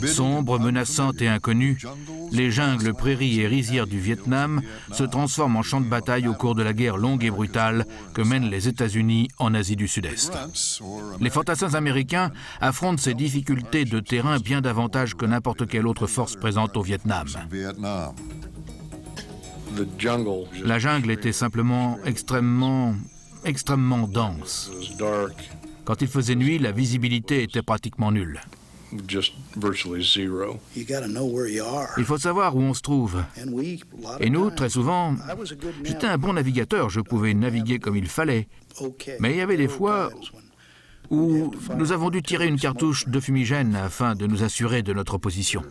Sombres, menaçantes et inconnues, les jungles, prairies et rizières du Vietnam se transforment en champs de bataille au cours de la guerre longue et brutale que mènent les États-Unis en Asie du Sud-Est. Les fantassins américains affrontent ces difficultés de terrain bien davantage que n'importe quelle autre force présente au Vietnam. La jungle était simplement extrêmement dense. Quand il faisait nuit, la visibilité était pratiquement nulle. Il faut savoir où on se trouve. Et nous, très souvent, j'étais un bon navigateur, je pouvais naviguer comme il fallait. Mais il y avait des fois où nous avons dû tirer une cartouche de fumigène afin de nous assurer de notre position.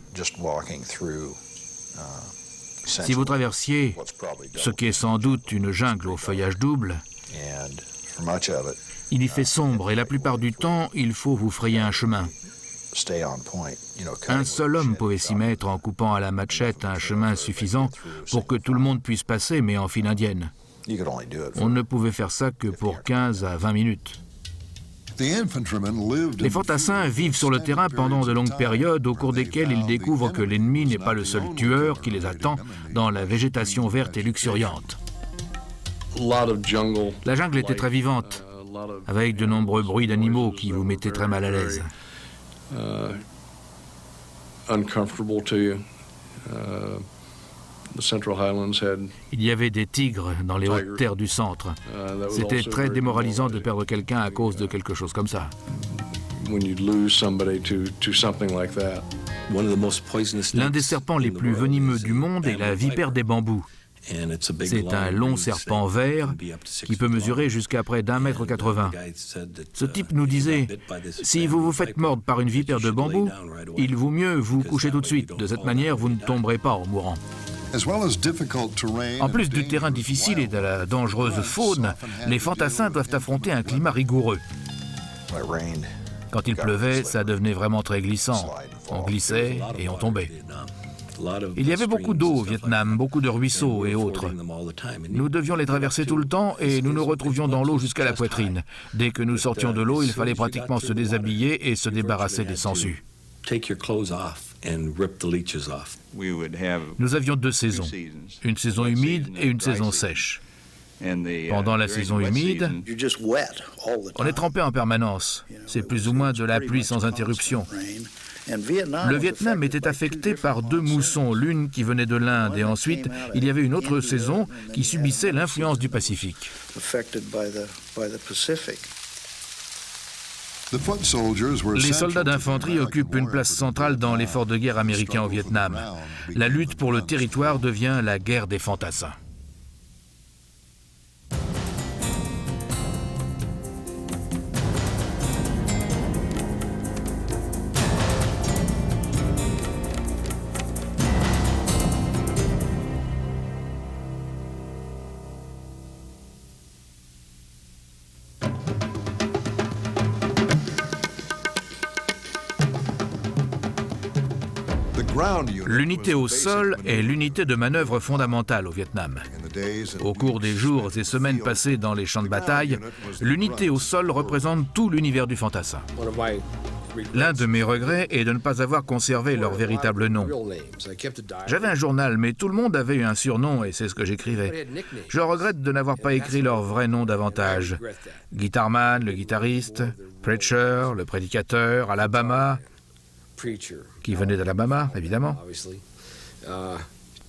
Si vous traversiez ce qui est sans doute une jungle au feuillage double, il y fait sombre et la plupart du temps, il faut vous frayer un chemin. Un seul homme pouvait s'y mettre en coupant à la machette un chemin suffisant pour que tout le monde puisse passer, mais en file indienne. On ne pouvait faire ça que pour 15 à 20 minutes. Les fantassins vivent sur le terrain pendant de longues périodes au cours desquelles ils découvrent que l'ennemi n'est pas le seul tueur qui les attend dans la végétation verte et luxuriante. La jungle était très vivante, avec de nombreux bruits d'animaux qui vous mettaient très mal à l'aise. Il y avait des tigres dans les hautes terres du centre. C'était très démoralisant de perdre quelqu'un à cause de quelque chose comme ça. L'un des serpents les plus venimeux du monde est la vipère des bambous. C'est un long serpent vert qui peut mesurer jusqu'à près d'1,80 m. Ce type nous disait, si vous vous faites mordre par une vipère de bambou, il vaut mieux vous coucher tout de suite. De cette manière, vous ne tomberez pas en mourant. En plus du terrain difficile et de la dangereuse faune, les fantassins doivent affronter un climat rigoureux. Quand il pleuvait, ça devenait vraiment très glissant. On glissait et on tombait. Il y avait beaucoup d'eau au Vietnam, beaucoup de ruisseaux et autres. Nous devions les traverser tout le temps et nous nous retrouvions dans l'eau jusqu'à la poitrine. Dès que nous sortions de l'eau, il fallait pratiquement se déshabiller et se débarrasser des sangsues. Nous avions 2 saisons, une saison humide et une saison sèche. Pendant la saison humide, on est trempé en permanence. C'est plus ou moins de la pluie sans interruption. Le Vietnam était affecté par 2 moussons, l'une qui venait de l'Inde et ensuite il y avait une autre saison qui subissait l'influence du Pacifique. Les soldats d'infanterie occupent une place centrale dans l'effort de guerre américain au Vietnam. La lutte pour le territoire devient la guerre des fantassins. L'unité au sol est l'unité de manœuvre fondamentale au Vietnam. Au cours des jours et semaines passées dans les champs de bataille, l'unité au sol représente tout l'univers du fantassin. L'un de mes regrets est de ne pas avoir conservé leur véritable nom. J'avais un journal, mais tout le monde avait eu un surnom et c'est ce que j'écrivais. Je regrette de n'avoir pas écrit leur vrai nom davantage. Guitarman, le guitariste, Preacher, le prédicateur, Alabama, qui venait d'Alabama, évidemment.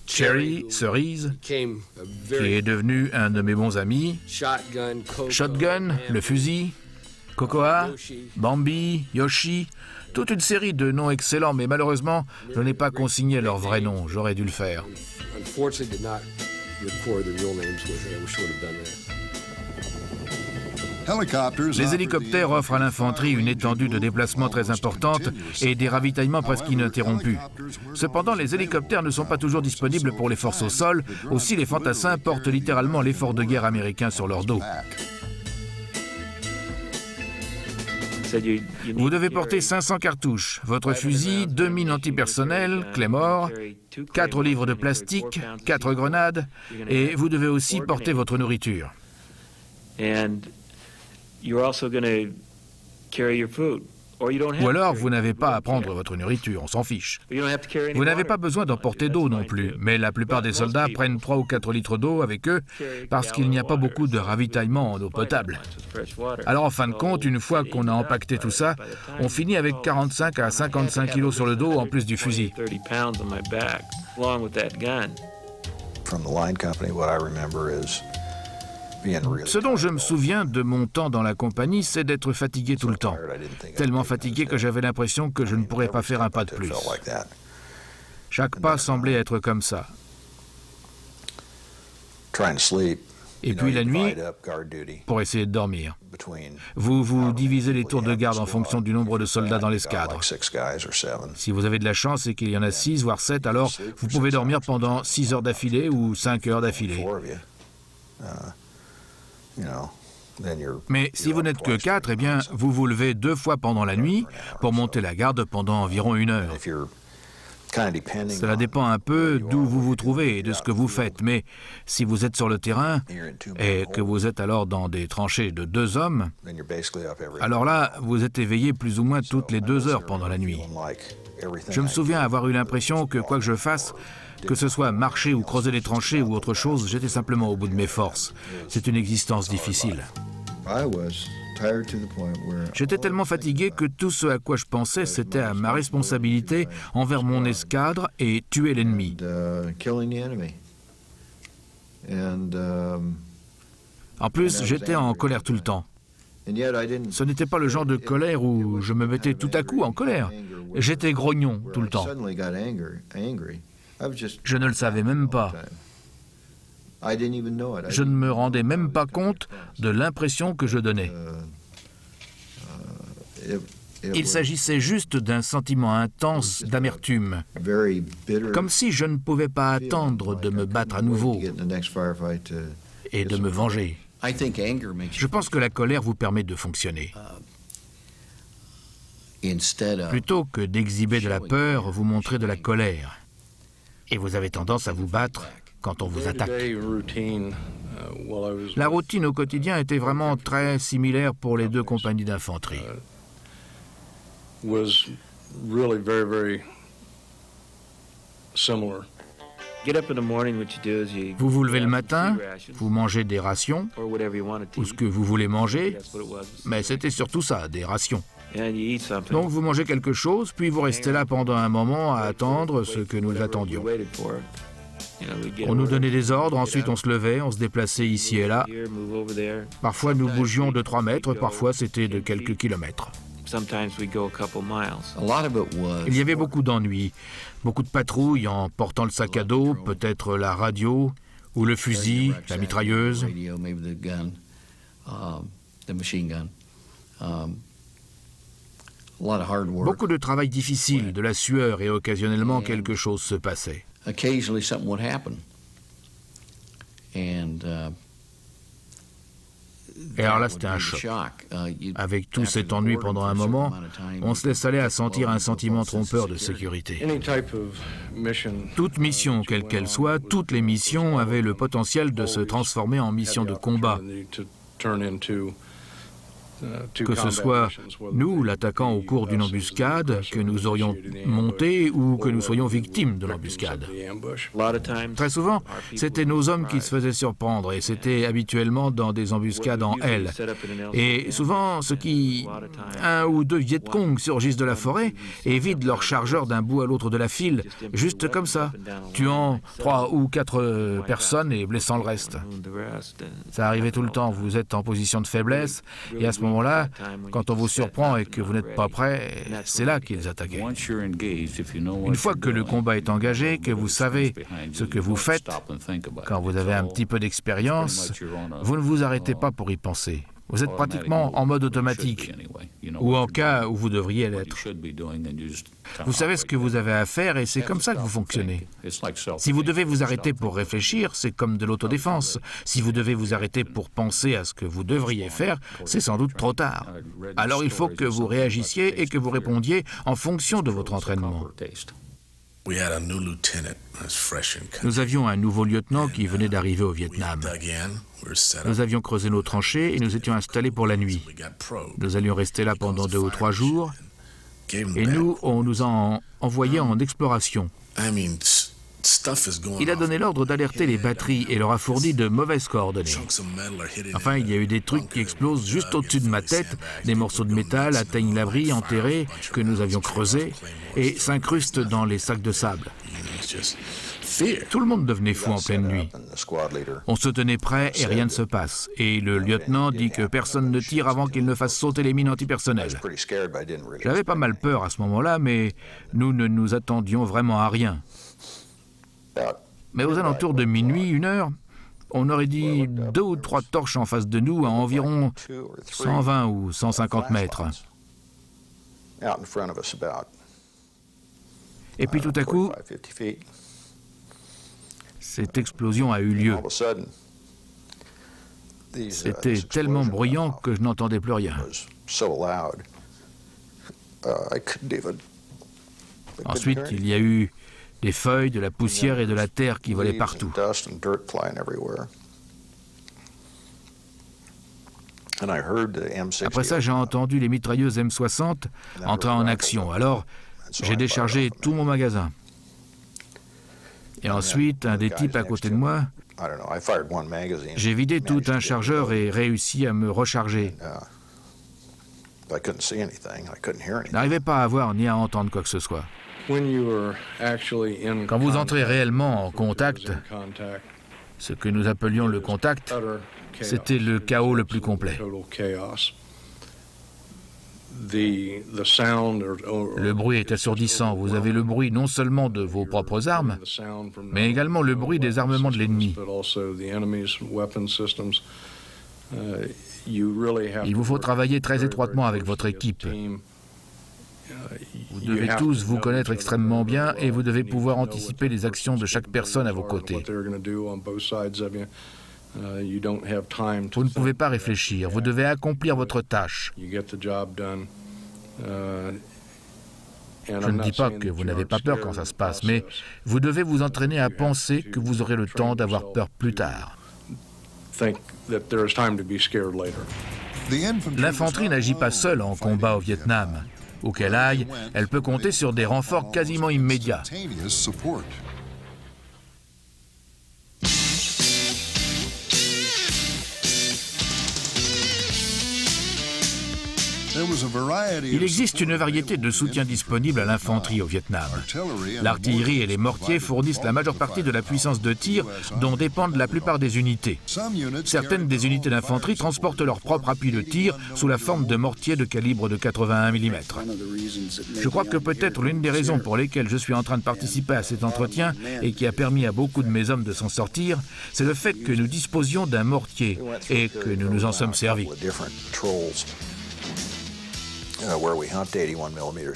Cherry, cerise, qui est devenu un de mes bons amis. Shotgun, le fusil. Cocoa, Bambi, Yoshi, toute une série de noms excellents, mais malheureusement, je n'ai pas consigné leur vrai nom. J'aurais dû le faire. Les hélicoptères offrent à l'infanterie une étendue de déplacement très importante et des ravitaillements presque ininterrompus. Cependant, les hélicoptères ne sont pas toujours disponibles pour les forces au sol. Aussi, les fantassins portent littéralement l'effort de guerre américain sur leur dos. Vous devez porter 500 cartouches, votre fusil, 2 mines antipersonnelles, Claymore, 4 livres de plastique, 4 grenades, et vous devez aussi porter votre nourriture. Ou alors, vous n'avez pas à prendre votre nourriture, on s'en fiche. Vous n'avez pas besoin d'emporter d'eau non plus, mais la plupart des soldats prennent 3 ou 4 litres d'eau avec eux parce qu'il n'y a pas beaucoup de ravitaillement en eau potable. Alors en fin de compte, une fois qu'on a empaqueté tout ça, on finit avec 45 à 55 kilos sur le dos en plus du fusil. Ce dont je me souviens de mon temps dans la compagnie, c'est d'être fatigué tout le temps. Tellement fatigué que j'avais l'impression que je ne pourrais pas faire un pas de plus. Chaque pas semblait être comme ça. Et puis la nuit, pour essayer de dormir, vous divisez les tours de garde en fonction du nombre de soldats dans l'escadre. Si vous avez de la chance et qu'il y en a 6 voire 7, alors vous pouvez dormir pendant 6 heures d'affilée ou 5 heures d'affilée. Mais si vous n'êtes que 4, eh bien, vous vous levez 2 fois pendant la nuit pour monter la garde pendant environ 1 heure. Cela dépend un peu d'où vous vous trouvez et de ce que vous faites, mais si vous êtes sur le terrain et que vous êtes alors dans des tranchées de 2 hommes, alors là, vous êtes éveillé plus ou moins toutes les 2 heures pendant la nuit. Je me souviens avoir eu l'impression que quoi que je fasse, que ce soit marcher ou creuser les tranchées ou autre chose, j'étais simplement au bout de mes forces. C'est une existence difficile. J'étais tellement fatigué que tout ce à quoi je pensais, c'était à ma responsabilité envers mon escadre et tuer l'ennemi. En plus, j'étais en colère tout le temps. Ce n'était pas le genre de colère où je me mettais tout à coup en colère. J'étais grognon tout le temps. Je ne le savais même pas. Je ne me rendais même pas compte de l'impression que je donnais. Il s'agissait juste d'un sentiment intense d'amertume, comme si je ne pouvais pas attendre de me battre à nouveau et de me venger. Je pense que la colère vous permet de fonctionner. Plutôt que d'exhiber de la peur, vous montrez de la colère. Et vous avez tendance à vous battre quand on vous attaque. La routine au quotidien était vraiment très similaire pour les 2 compagnies d'infanterie. Vous vous levez le matin, vous mangez des rations, ou ce que vous voulez manger, mais c'était surtout ça, des rations. Donc vous mangez quelque chose, puis vous restez là pendant un moment à attendre ce que nous attendions. On nous donnait des ordres, ensuite on se levait, on se déplaçait ici et là. Parfois nous bougions de 3 mètres, parfois c'était de quelques kilomètres. Il y avait beaucoup d'ennuis, beaucoup de patrouilles en portant le sac à dos, peut-être la radio, ou le fusil, la mitrailleuse. Beaucoup de travail difficile, de la sueur et occasionnellement quelque chose se passait. Et alors là, c'était un choc. Avec tout cet ennui pendant un moment, on se laisse aller à sentir un sentiment trompeur de sécurité. Toute mission, quelle qu'elle soit, toutes les missions avaient le potentiel de se transformer en mission de combat. Que ce soit nous, l'attaquant au cours d'une embuscade, que nous aurions montée ou que nous soyons victimes de l'embuscade. Très souvent, c'était nos hommes qui se faisaient surprendre et c'était habituellement dans des embuscades en L. Et souvent, un ou 2 Viet Cong surgissent de la forêt et vident leur chargeur d'un bout à l'autre de la file, juste comme ça, tuant 3 ou 4 personnes et blessant le reste. Ça arrivait tout le temps, vous êtes en position de faiblesse et à ce moment-là, quand on vous surprend et que vous n'êtes pas prêt, c'est là qu'ils attaquaient. Une fois que le combat est engagé, que vous savez ce que vous faites, quand vous avez un petit peu d'expérience, vous ne vous arrêtez pas pour y penser. Vous êtes pratiquement en mode automatique, ou en cas où vous devriez l'être. Vous savez ce que vous avez à faire et c'est comme ça que vous fonctionnez. Si vous devez vous arrêter pour réfléchir, c'est comme de l'autodéfense. Si vous devez vous arrêter pour penser à ce que vous devriez faire, c'est sans doute trop tard. Alors il faut que vous réagissiez et que vous répondiez en fonction de votre entraînement. Nous avions un nouveau lieutenant qui venait d'arriver au Vietnam. Nous avions creusé nos tranchées et nous étions installés pour la nuit. Nous allions rester là pendant 2 ou 3 jours, Et nous, on nous a envoyés en exploration. Il a donné l'ordre d'alerter les batteries et leur a fourni de mauvaises coordonnées. Enfin, il y a eu des trucs qui explosent juste au-dessus de ma tête, des morceaux de métal atteignent l'abri enterré que nous avions creusé et s'incrustent dans les sacs de sable. Tout le monde devenait fou en pleine nuit. On se tenait prêt et rien ne se passe. Et le lieutenant dit que personne ne tire avant qu'il ne fasse sauter les mines antipersonnelles. J'avais pas mal peur à ce moment-là, mais nous ne nous attendions vraiment à rien. Mais aux alentours de minuit, 1h, on aurait dit 2 ou 3 torches en face de nous à environ 120 ou 150 mètres. Et puis tout à coup, cette explosion a eu lieu. C'était tellement bruyant que je n'entendais plus rien. Ensuite, il y a eu des feuilles, de la poussière et de la terre qui volaient partout. Après ça, j'ai entendu les mitrailleuses M60 entrer en action. Alors, j'ai déchargé tout mon magasin. Et ensuite, un des types à côté de moi, j'ai vidé tout un chargeur et réussi à me recharger. Je n'arrivais pas à voir ni à entendre quoi que ce soit. Quand vous entrez réellement en contact, ce que nous appelions le contact, c'était le chaos le plus complet. Le bruit est assourdissant. Vous avez le bruit non seulement de vos propres armes, mais également le bruit des armements de l'ennemi. Il vous faut travailler très étroitement avec votre équipe. Vous devez tous vous connaître extrêmement bien et vous devez pouvoir anticiper les actions de chaque personne à vos côtés. Vous ne pouvez pas réfléchir, vous devez accomplir votre tâche. Je ne dis pas que vous n'avez pas peur quand ça se passe, mais vous devez vous entraîner à penser que vous aurez le temps d'avoir peur plus tard. L'infanterie n'agit pas seule en combat au Vietnam. Où qu'elle aille, elle peut compter sur des renforts quasiment immédiats. Il existe une variété de soutiens disponibles à l'infanterie au Vietnam. L'artillerie et les mortiers fournissent la majeure partie de la puissance de tir dont dépendent la plupart des unités. Certaines des unités d'infanterie transportent leur propre appui de tir sous la forme de mortiers de calibre de 81 mm. Je crois que peut-être l'une des raisons pour lesquelles je suis en train de participer à cet entretien et qui a permis à beaucoup de mes hommes de s'en sortir, c'est le fait que nous disposions d'un mortier et que nous nous en sommes servis.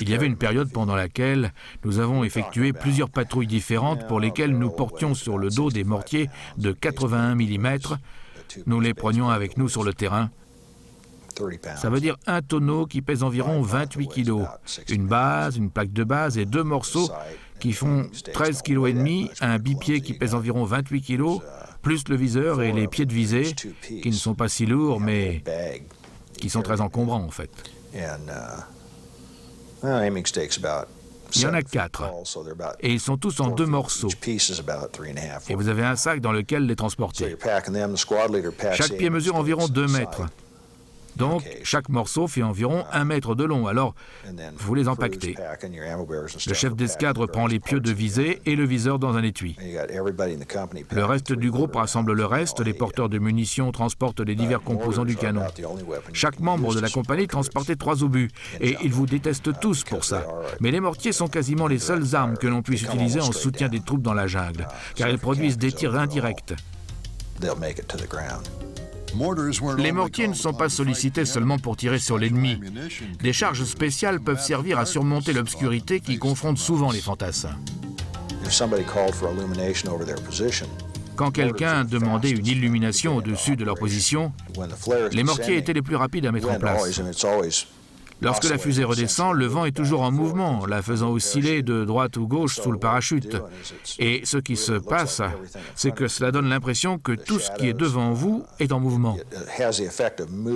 Il y avait une période pendant laquelle nous avons effectué plusieurs patrouilles différentes pour lesquelles nous portions sur le dos des mortiers de 81 mm. Nous les prenions avec nous sur le terrain. Ça veut dire un tonneau qui pèse environ 28 kg, une base, une plaque de base et 2 morceaux qui font 13,5 kg, un bipied qui pèse environ 28 kg, plus le viseur et les pieds de visée, qui ne sont pas si lourds, mais qui sont très encombrants en fait. Il y en a 4, et ils sont tous en 2 morceaux. Et vous avez un sac dans lequel les transporter. Chaque pied mesure environ 2 mètres. Donc, chaque morceau fait environ 1 mètre de long, alors vous les empaquetez. Le chef d'escadre prend les pieux de visée et le viseur dans un étui. Le reste du groupe rassemble le reste, les porteurs de munitions transportent les divers composants du canon. Chaque membre de la compagnie transportait 3 obus, et ils vous détestent tous pour ça. Mais les mortiers sont quasiment les seules armes que l'on puisse utiliser en soutien des troupes dans la jungle, car ils produisent des tirs indirects. Les mortiers ne sont pas sollicités seulement pour tirer sur l'ennemi. Des charges spéciales peuvent servir à surmonter l'obscurité qui confronte souvent les fantassins. Quand quelqu'un demandait une illumination au-dessus de leur position, les mortiers étaient les plus rapides à mettre en place. Lorsque la fusée redescend, le vent est toujours en mouvement, la faisant osciller de droite ou gauche sous le parachute. Et ce qui se passe, c'est que cela donne l'impression que tout ce qui est devant vous est en mouvement.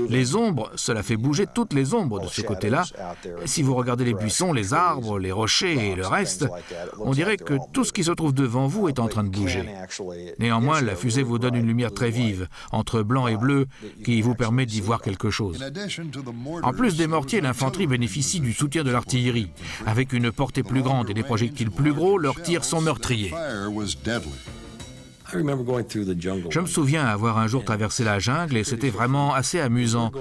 Les ombres, cela fait bouger toutes les ombres de ce côté-là. Si vous regardez les buissons, les arbres, les rochers et le reste, on dirait que tout ce qui se trouve devant vous est en train de bouger. Néanmoins, la fusée vous donne une lumière très vive, entre blanc et bleu, qui vous permet d'y voir quelque chose. En plus des mortiers, l'infanterie bénéficie du soutien de l'artillerie. Avec une portée plus grande et des projectiles plus gros, leurs tirs sont meurtriers. Je me souviens avoir un jour traversé la jungle et c'était vraiment assez amusant.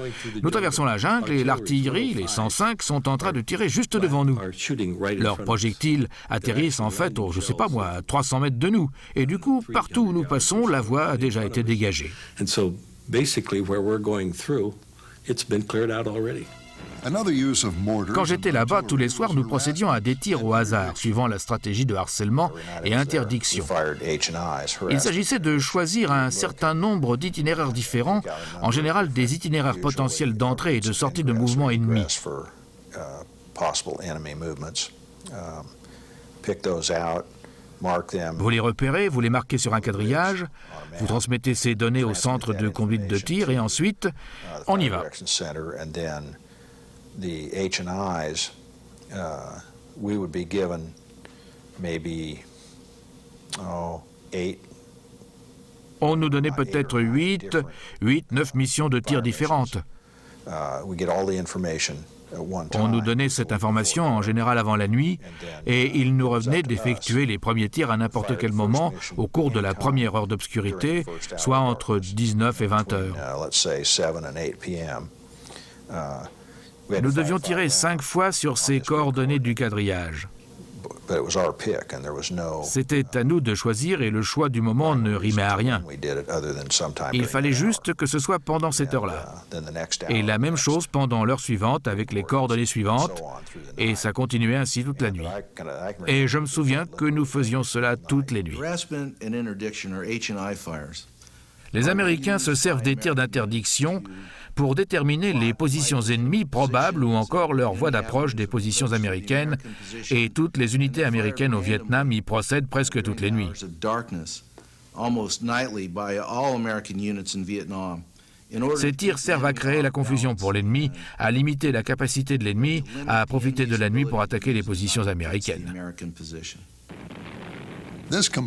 Nous traversons la jungle et l'artillerie, les 105, sont en train de tirer juste devant nous. Leurs projectiles atterrissent en fait, je sais pas moi, à 300 mètres de nous. Et du coup, partout où nous passons, la voie a déjà été dégagée. Quand j'étais là-bas, tous les soirs, nous procédions à des tirs au hasard, suivant la stratégie de harcèlement et interdiction. Il s'agissait de choisir un certain nombre d'itinéraires différents, en général des itinéraires potentiels d'entrée et de sortie de mouvements ennemis. Vous les repérez, vous les marquez sur un quadrillage, vous transmettez ces données au centre de conduite de tir et ensuite, on y va. The H&Is, we would be given maybe 8. On nous donnait peut-être 8, 9 missions de tir différentes. On nous donnait cette information en général avant la nuit et il nous revenait d'effectuer les premiers tirs à n'importe quel moment au cours de la première heure d'obscurité, soit entre 19 et 20 heures. Nous devions tirer 5 fois sur ces coordonnées du quadrillage. C'était à nous de choisir et le choix du moment ne rimait à rien. Il fallait juste que ce soit pendant cette heure-là. Et la même chose pendant l'heure suivante avec les coordonnées suivantes, et ça continuait ainsi toute la nuit. Et je me souviens que nous faisions cela toutes les nuits. Les Américains se servent des tirs d'interdiction pour déterminer les positions ennemies probables ou encore leur voie d'approche des positions américaines, et toutes les unités américaines au Vietnam y procèdent presque toutes les nuits. Ces tirs servent à créer la confusion pour l'ennemi, à limiter la capacité de l'ennemi à profiter de la nuit pour attaquer les positions américaines.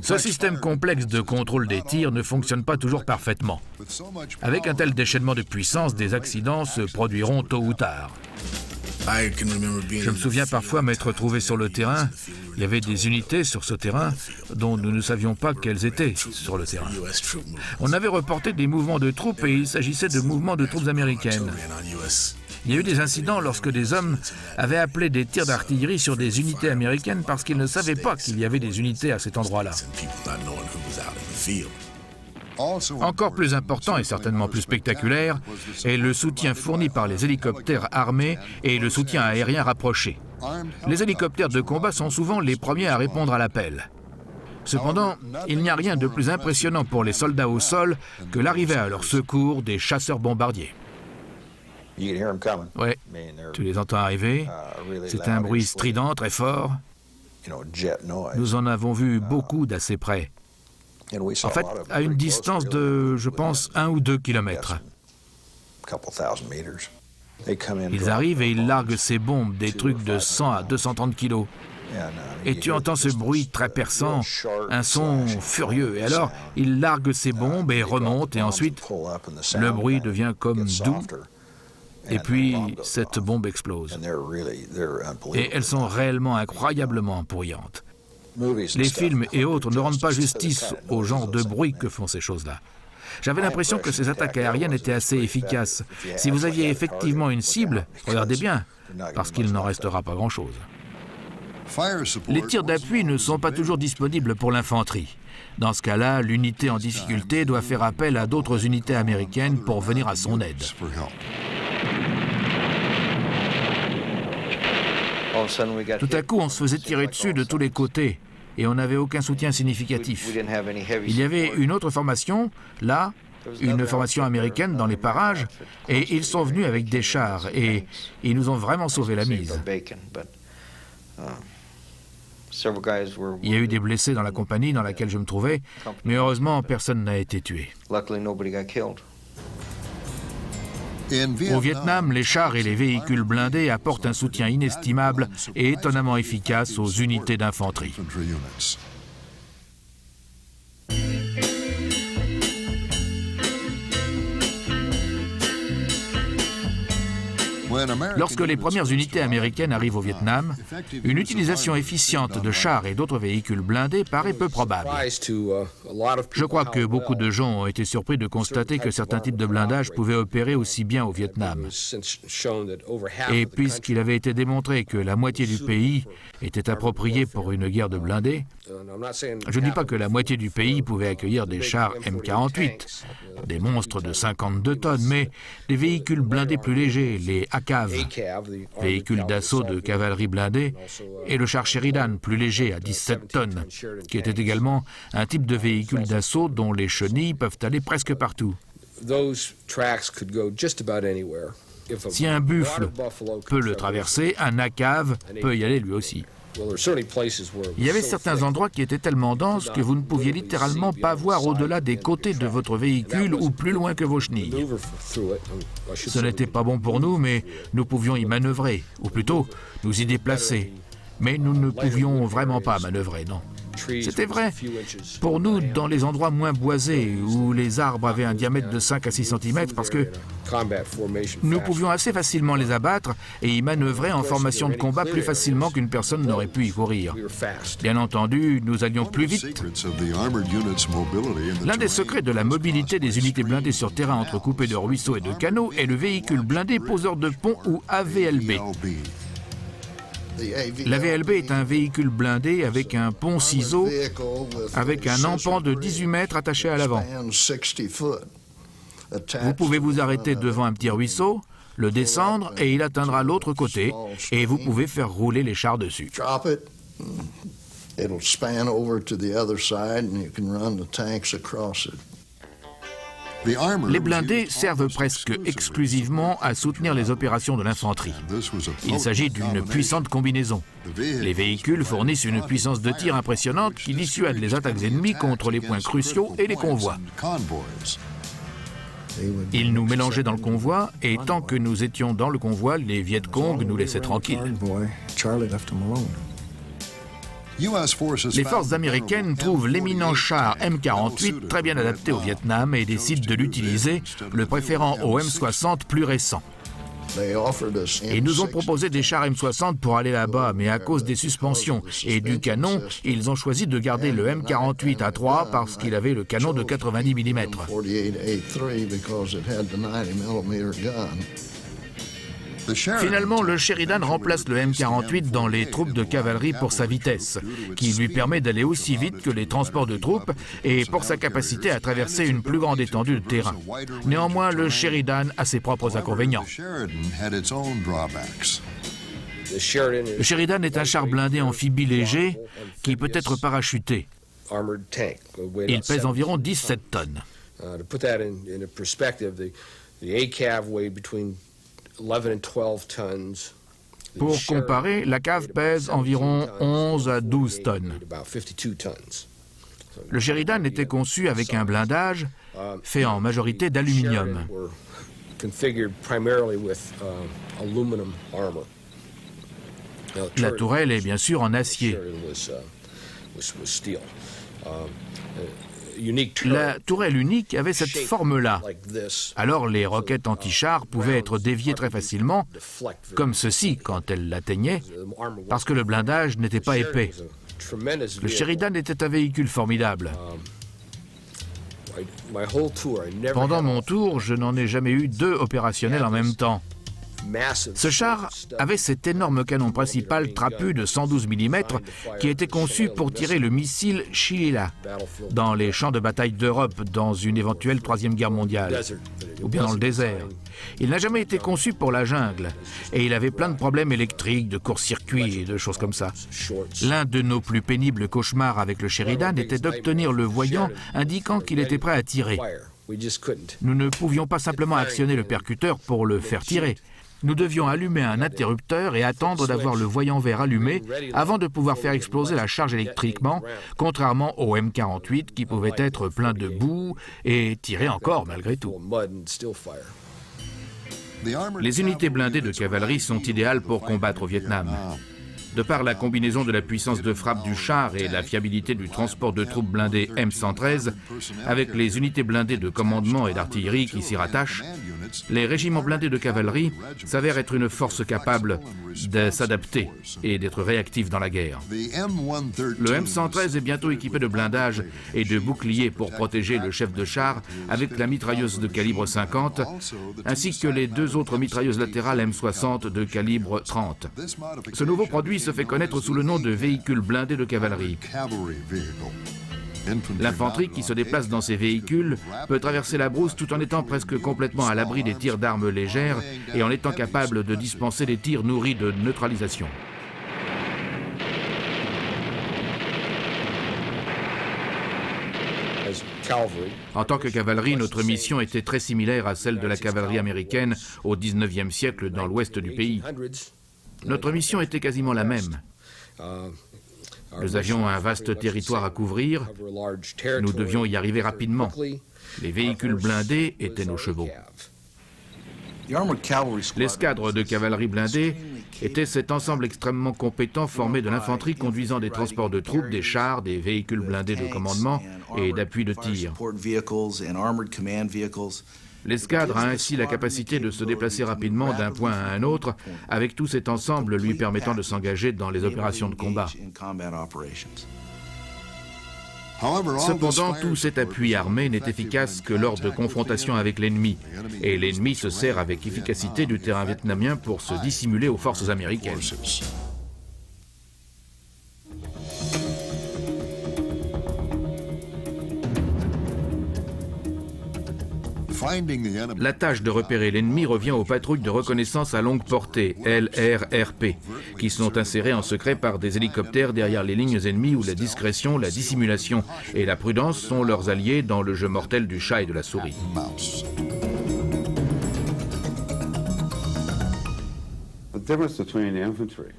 Ce système complexe de contrôle des tirs ne fonctionne pas toujours parfaitement. Avec un tel déchaînement de puissance, des accidents se produiront tôt ou tard. Je me souviens parfois m'être trouvé sur le terrain. Il y avait des unités sur ce terrain dont nous ne savions pas qu'elles étaient sur le terrain. On avait reporté des mouvements de troupes et il s'agissait de mouvements de troupes américaines. Il y a eu des incidents lorsque des hommes avaient appelé des tirs d'artillerie sur des unités américaines parce qu'ils ne savaient pas qu'il y avait des unités à cet endroit-là. Encore plus important et certainement plus spectaculaire est le soutien fourni par les hélicoptères armés et le soutien aérien rapproché. Les hélicoptères de combat sont souvent les premiers à répondre à l'appel. Cependant, il n'y a rien de plus impressionnant pour les soldats au sol que l'arrivée à leur secours des chasseurs bombardiers. Oui, tu les entends arriver. C'est un bruit strident, très fort. Nous en avons vu beaucoup d'assez près. En fait, à une distance de, je pense, 1 ou 2 kilomètres. Ils arrivent et ils larguent ces bombes, des trucs de 100 à 230 kilos. Et tu entends ce bruit très perçant, un son furieux. Et alors, ils larguent ces bombes et remontent, et ensuite, le bruit devient comme doux. Et puis, cette bombe explose. Et elles sont réellement incroyablement bruyantes. Les films et autres ne rendent pas justice au genre de bruit que font ces choses-là. J'avais l'impression que ces attaques aériennes étaient assez efficaces. Si vous aviez effectivement une cible, regardez bien, parce qu'il n'en restera pas grand-chose. Les tirs d'appui ne sont pas toujours disponibles pour l'infanterie. Dans ce cas-là, l'unité en difficulté doit faire appel à d'autres unités américaines pour venir à son aide. Tout à coup, on se faisait tirer dessus de tous les côtés et on n'avait aucun soutien significatif. Il y avait une autre formation, là, une formation américaine dans les parages, et ils sont venus avec des chars, et ils nous ont vraiment sauvé la mise. Il y a eu des blessés dans la compagnie dans laquelle je me trouvais, mais heureusement, personne n'a été tué. Au Vietnam, les chars et les véhicules blindés apportent un soutien inestimable et étonnamment efficace aux unités d'infanterie. Lorsque les premières unités américaines arrivent au Vietnam, une utilisation efficiente de chars et d'autres véhicules blindés paraît peu probable. Je crois que beaucoup de gens ont été surpris de constater que certains types de blindage pouvaient opérer aussi bien au Vietnam. Et puisqu'il avait été démontré que la moitié du pays était appropriée pour une guerre de blindés, je ne dis pas que la moitié du pays pouvait accueillir des chars M48, des monstres de 52 tonnes, mais des véhicules blindés plus légers, les ACAV, véhicules d'assaut de cavalerie blindée, et le char Sheridan, plus léger, à 17 tonnes, qui était également un type de véhicule d'assaut dont les chenilles peuvent aller presque partout. Si un buffle peut le traverser, un ACAV peut y aller lui aussi. Il y avait certains endroits qui étaient tellement denses que vous ne pouviez littéralement pas voir au-delà des côtés de votre véhicule ou plus loin que vos chenilles. Ce n'était pas bon pour nous, mais nous pouvions y manœuvrer, ou plutôt nous y déplacer. Mais nous ne pouvions vraiment pas manœuvrer, non. C'était vrai pour nous dans les endroits moins boisés, où les arbres avaient un diamètre de 5 à 6 cm, parce que nous pouvions assez facilement les abattre et y manœuvrer en formation de combat plus facilement qu'une personne n'aurait pu y courir. Bien entendu, nous allions plus vite. L'un des secrets de la mobilité des unités blindées sur terrain entrecoupées de ruisseaux et de canaux est le véhicule blindé poseur de pont ou AVLB. L'AVLB est un véhicule blindé avec un pont ciseau avec un empan de 18 mètres attaché à l'avant. Vous pouvez vous arrêter devant un petit ruisseau, le descendre et il atteindra l'autre côté et vous pouvez faire rouler les chars dessus. Les blindés servent presque exclusivement à soutenir les opérations de l'infanterie. Il s'agit d'une puissante combinaison. Les véhicules fournissent une puissance de tir impressionnante qui dissuade les attaques ennemies contre les points cruciaux et les convois. Ils nous mélangeaient dans le convoi et tant que nous étions dans le convoi, les Viet Cong nous laissaient tranquilles. Les forces américaines trouvent l'éminent char M48 très bien adapté au Vietnam et décident de l'utiliser, le préférant au M60 plus récent. Ils nous ont proposé des chars M60 pour aller là-bas, mais à cause des suspensions et du canon, ils ont choisi de garder le M48 à 3 parce qu'il avait le canon de 90 mm. Finalement, le Sheridan remplace le M48 dans les troupes de cavalerie pour sa vitesse, qui lui permet d'aller aussi vite que les transports de troupes et pour sa capacité à traverser une plus grande étendue de terrain. Néanmoins, le Sheridan a ses propres inconvénients. Le Sheridan est un char blindé amphibie léger qui peut être parachuté. Il pèse environ 17 tonnes. Pour comparer, la cave pèse environ 11 à 12 tonnes. Le Sheridan était conçu avec un blindage fait en majorité d'aluminium. La tourelle est bien sûr en acier. La tourelle unique avait cette forme-là. Alors les roquettes anti-chars pouvaient être déviées très facilement, comme ceci quand elles l'atteignaient, parce que le blindage n'était pas épais. Le Sheridan était un véhicule formidable. Pendant mon tour, je n'en ai jamais eu deux opérationnels en même temps. Ce char avait cet énorme canon principal trapu de 112 mm qui était conçu pour tirer le missile Sheila dans les champs de bataille d'Europe dans une éventuelle Troisième Guerre mondiale, ou bien dans le désert. Il n'a jamais été conçu pour la jungle et il avait plein de problèmes électriques, de court-circuit et de choses comme ça. L'un de nos plus pénibles cauchemars avec le Sheridan était d'obtenir le voyant indiquant qu'il était prêt à tirer. Nous ne pouvions pas simplement actionner le percuteur pour le faire tirer. Nous devions allumer un interrupteur et attendre d'avoir le voyant vert allumé avant de pouvoir faire exploser la charge électriquement, contrairement au M48 qui pouvait être plein de boue et tirer encore malgré tout. Les unités blindées de cavalerie sont idéales pour combattre au Vietnam. De par la combinaison de la puissance de frappe du char et la fiabilité du transport de troupes blindées M113, avec les unités blindées de commandement et d'artillerie qui s'y rattachent, les régiments blindés de cavalerie s'avèrent être une force capable de s'adapter et d'être réactifs dans la guerre. Le M113 est bientôt équipé de blindage et de boucliers pour protéger le chef de char avec la mitrailleuse de calibre 50, ainsi que les deux autres mitrailleuses latérales M60 de calibre 30. Ce nouveau produit se fait connaître sous le nom de véhicule blindé de cavalerie. L'infanterie qui se déplace dans ces véhicules peut traverser la brousse tout en étant presque complètement à l'abri des tirs d'armes légères et en étant capable de dispenser des tirs nourris de neutralisation. En tant que cavalerie, notre mission était très similaire à celle de la cavalerie américaine au XIXe siècle dans l'ouest du pays. Notre mission était quasiment la même. Nous avions un vaste territoire à couvrir, nous devions y arriver rapidement. Les véhicules blindés étaient nos chevaux. L'escadre de cavalerie blindée était cet ensemble extrêmement compétent formé de l'infanterie conduisant des transports de troupes, des chars, des véhicules blindés de commandement et d'appui de tir. L'escadre a ainsi la capacité de se déplacer rapidement d'un point à un autre, avec tout cet ensemble lui permettant de s'engager dans les opérations de combat. Cependant, tout cet appui armé n'est efficace que lors de confrontations avec l'ennemi, et l'ennemi se sert avec efficacité du terrain vietnamien pour se dissimuler aux forces américaines. La tâche de repérer l'ennemi revient aux patrouilles de reconnaissance à longue portée, LRRP, qui sont insérées en secret par des hélicoptères derrière les lignes ennemies où la discrétion, la dissimulation et la prudence sont leurs alliés dans le jeu mortel du chat et de la souris.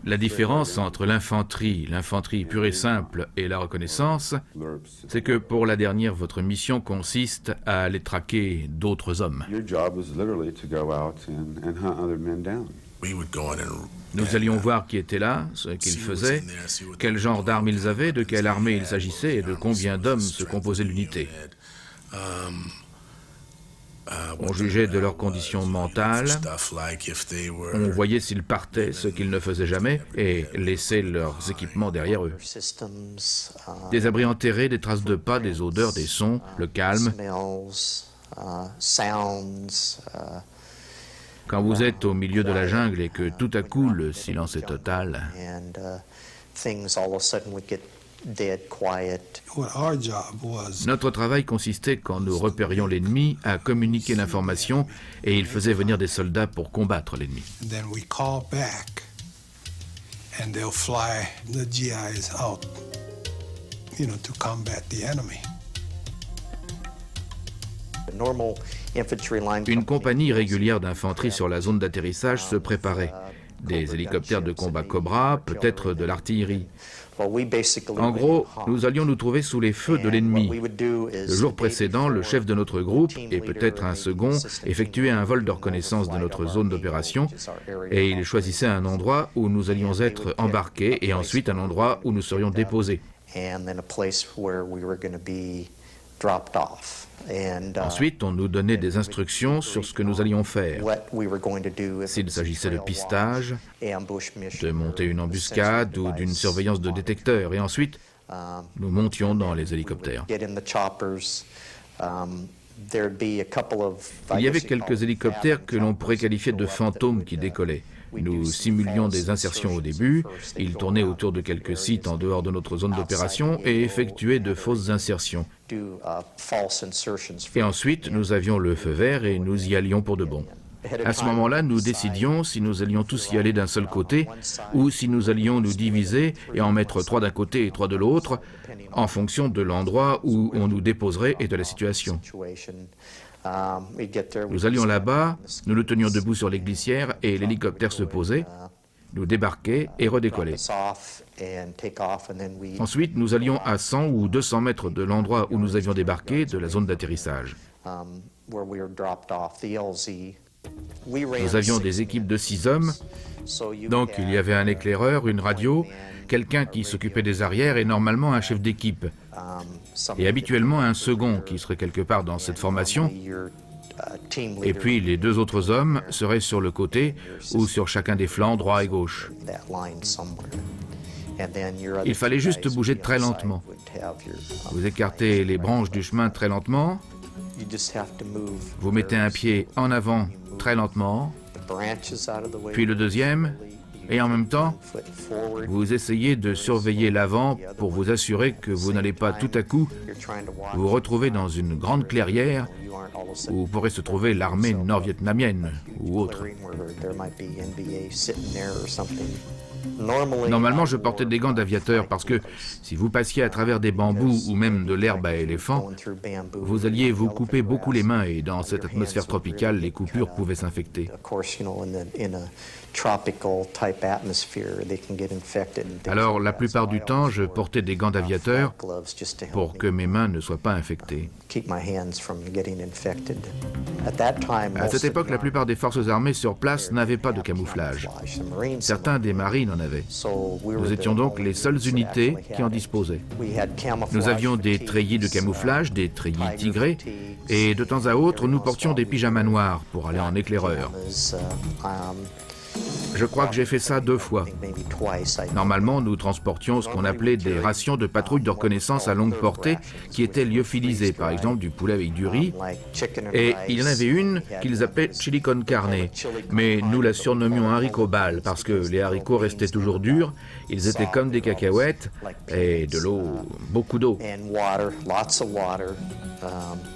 La différence entre l'infanterie pure et simple et la reconnaissance, c'est que pour la dernière, votre mission consiste à aller traquer d'autres hommes. Nous allions voir qui était là, ce qu'ils faisaient, quel genre d'armes ils avaient, de quelle armée il s'agissait et de combien d'hommes se composait l'unité. On jugeait de leurs conditions mentales, on voyait s'ils partaient, ce qu'ils ne faisaient jamais, et laissaient leurs équipements derrière eux. Des abris enterrés, des traces de pas, des odeurs, des sons, le calme. Quand vous êtes au milieu de la jungle et que tout à coup le silence est total, notre travail consistait, quand nous repérions l'ennemi, à communiquer l'information et il faisait venir des soldats pour combattre l'ennemi. Une compagnie régulière d'infanterie sur la zone d'atterrissage se préparait. Des hélicoptères de combat Cobra, peut-être de l'artillerie. En gros, nous allions nous trouver sous les feux de l'ennemi. Le jour précédent, le chef de notre groupe, et peut-être un second, effectuait un vol de reconnaissance de notre zone d'opération, et il choisissait un endroit où nous allions être embarqués, et ensuite un endroit où nous serions déposés. Ensuite, on nous donnait des instructions sur ce que nous allions faire. S'il s'agissait de pistage, de monter une embuscade ou d'une surveillance de détecteurs. Et ensuite, nous montions dans les hélicoptères. Il y avait quelques hélicoptères que l'on pourrait qualifier de fantômes qui décollaient. Nous simulions des insertions au début, ils tournaient autour de quelques sites en dehors de notre zone d'opération et effectuaient de fausses insertions. Et ensuite, nous avions le feu vert et nous y allions pour de bon. À ce moment-là, nous décidions si nous allions tous y aller d'un seul côté ou si nous allions nous diviser et en mettre 3 d'un côté et 3 de l'autre, en fonction de l'endroit où on nous déposerait et de la situation. Nous allions là-bas, nous nous tenions debout sur les glissières et l'hélicoptère se posait, nous débarquait et redécollait. Ensuite, nous allions à 100 ou 200 mètres de l'endroit où nous avions débarqué, de la zone d'atterrissage. Nous avions des équipes de 6 hommes, donc il y avait un éclaireur, une radio, quelqu'un qui s'occupait des arrières et normalement un chef d'équipe. Et habituellement un second qui serait quelque part dans cette formation. Et puis les 2 autres hommes seraient sur le côté ou sur chacun des flancs, droit et gauche. Il fallait juste bouger très lentement. Vous écartez les branches du chemin très lentement. Vous mettez un pied en avant très lentement, puis le deuxième, et en même temps, vous essayez de surveiller l'avant pour vous assurer que vous n'allez pas tout à coup vous retrouver dans une grande clairière où pourrait se trouver l'armée nord-vietnamienne ou autre. Normalement, je portais des gants d'aviateur parce que si vous passiez à travers des bambous ou même de l'herbe à éléphant, vous alliez vous couper beaucoup les mains et dans cette atmosphère tropicale, les coupures pouvaient s'infecter. Alors, la plupart du temps, je portais des gants d'aviateur pour que mes mains ne soient pas infectées. À cette époque, la plupart des forces armées sur place n'avaient pas de camouflage. Certains des marines en avaient. Nous étions donc les seules unités qui en disposaient. Nous avions des treillis de camouflage, des treillis tigrés, et de temps à autre, nous portions des pyjamas noirs pour aller en éclaireur. Je crois que j'ai fait ça 2 fois. Normalement, nous transportions ce qu'on appelait des rations de patrouille de reconnaissance à longue portée qui étaient lyophilisées, par exemple du poulet avec du riz. Et il y en avait une qu'ils appelaient chili con carne, mais nous la surnommions haricot bal parce que les haricots restaient toujours durs, ils étaient comme des cacahuètes et de l'eau, beaucoup d'eau.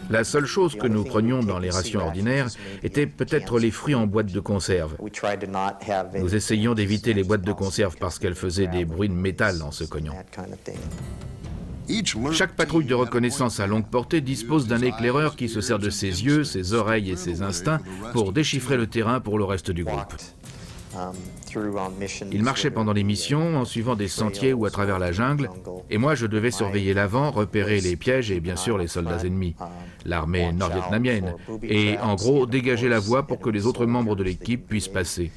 La seule chose que nous prenions dans les rations ordinaires était peut-être les fruits en boîte de conserve. Nous essayions d'éviter les boîtes de conserve parce qu'elles faisaient des bruits de métal en se cognant. Chaque patrouille de reconnaissance à longue portée dispose d'un éclaireur qui se sert de ses yeux, ses oreilles et ses instincts pour déchiffrer le terrain pour le reste du groupe. Il marchait pendant les missions en suivant des sentiers ou à travers la jungle, et moi je devais surveiller l'avant, repérer les pièges et bien sûr les soldats ennemis, l'armée nord-vietnamienne, et en gros dégager la voie pour que les autres membres de l'équipe puissent passer.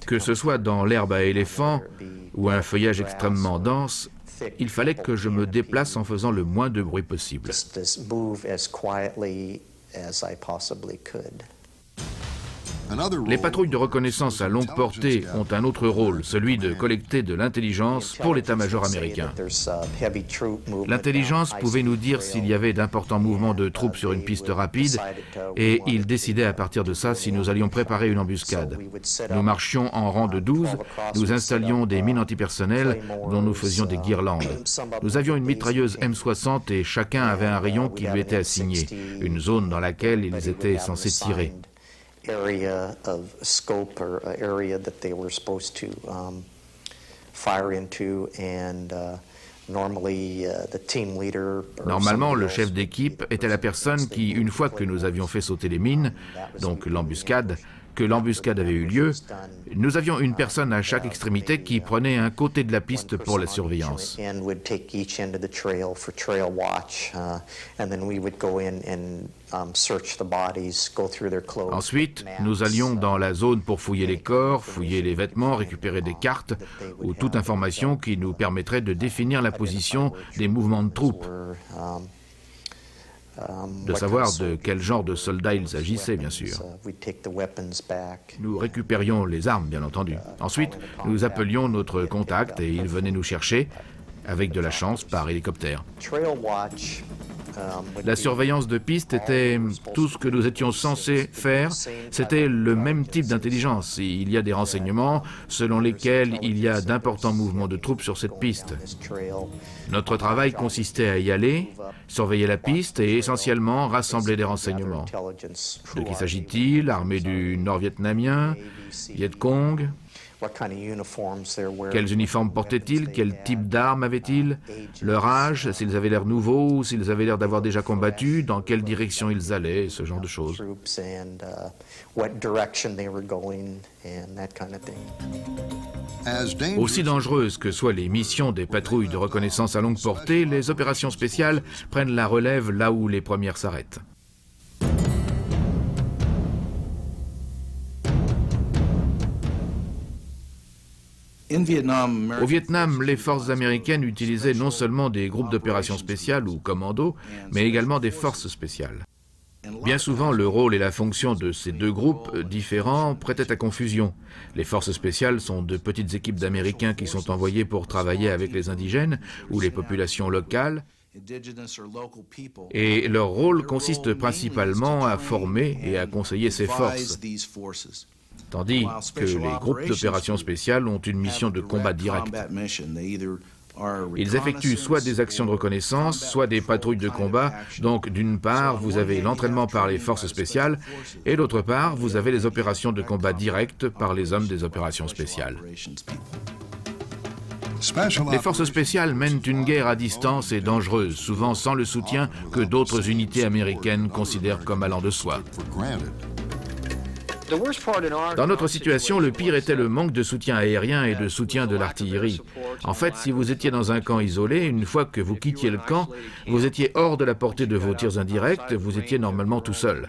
Que ce soit dans l'herbe à éléphant ou un feuillage extrêmement dense, il fallait que je me déplace en faisant le moins de bruit possible. Les patrouilles de reconnaissance à longue portée ont un autre rôle, celui de collecter de l'intelligence pour l'état-major américain. L'intelligence pouvait nous dire s'il y avait d'importants mouvements de troupes sur une piste rapide et il décidait à partir de ça si nous allions préparer une embuscade. Nous marchions en rang de 12, nous installions des mines antipersonnelles dont nous faisions des guirlandes. Nous avions une mitrailleuse M60 et chacun avait un rayon qui lui était assigné, une zone dans laquelle ils étaient censés tirer. Area of scope or area that they were supposed to fire into and Normalement, le chef d'équipe était la personne qui, une fois que nous avions fait sauter les mines, donc l'embuscade, que l'embuscade avait eu lieu, nous avions une personne à chaque extrémité qui prenait un côté de la piste pour la surveillance. Ensuite, nous allions dans la zone pour fouiller les corps, fouiller les vêtements, récupérer des cartes ou toute information qui nous permettrait de définir la position des mouvements de troupes, de savoir de quel genre de soldats il s'agissait, bien sûr. Nous récupérions les armes, bien entendu. Ensuite, nous appelions notre contact et il venait nous chercher, avec de la chance, par hélicoptère. La surveillance de piste était tout ce que nous étions censés faire. C'était le même type d'intelligence. Il y a des renseignements selon lesquels il y a d'importants mouvements de troupes sur cette piste. Notre travail consistait à y aller, surveiller la piste et essentiellement rassembler des renseignements. De qui s'agit-il? Armée du Nord vietnamien, Viet Cong? Quels uniformes portaient-ils? Quel type d'armes avaient-ils? Leur âge, s'ils avaient l'air nouveaux ou s'ils avaient l'air d'avoir déjà combattu, dans quelle direction ils allaient, ce genre de choses. Aussi dangereuses que soient les missions des patrouilles de reconnaissance à longue portée, les opérations spéciales prennent la relève là où les premières s'arrêtent. Au Vietnam, les forces américaines utilisaient non seulement des groupes d'opérations spéciales ou commandos, mais également des forces spéciales. Bien souvent, le rôle et la fonction de ces deux groupes différents prêtaient à confusion. Les forces spéciales sont de petites équipes d'Américains qui sont envoyés pour travailler avec les indigènes ou les populations locales, et leur rôle consiste principalement à former et à conseiller ces forces. Tandis que les groupes d'opérations spéciales ont une mission de combat direct. Ils effectuent soit des actions de reconnaissance, soit des patrouilles de combat. Donc, d'une part, vous avez l'entraînement par les forces spéciales, et d'autre part, vous avez les opérations de combat directes par les hommes des opérations spéciales. Les forces spéciales mènent une guerre à distance et dangereuse, souvent sans le soutien que d'autres unités américaines considèrent comme allant de soi. Dans notre situation, le pire était le manque de soutien aérien et de soutien de l'artillerie. En fait, si vous étiez dans un camp isolé, une fois que vous quittiez le camp, vous étiez hors de la portée de vos tirs indirects, vous étiez normalement tout seul.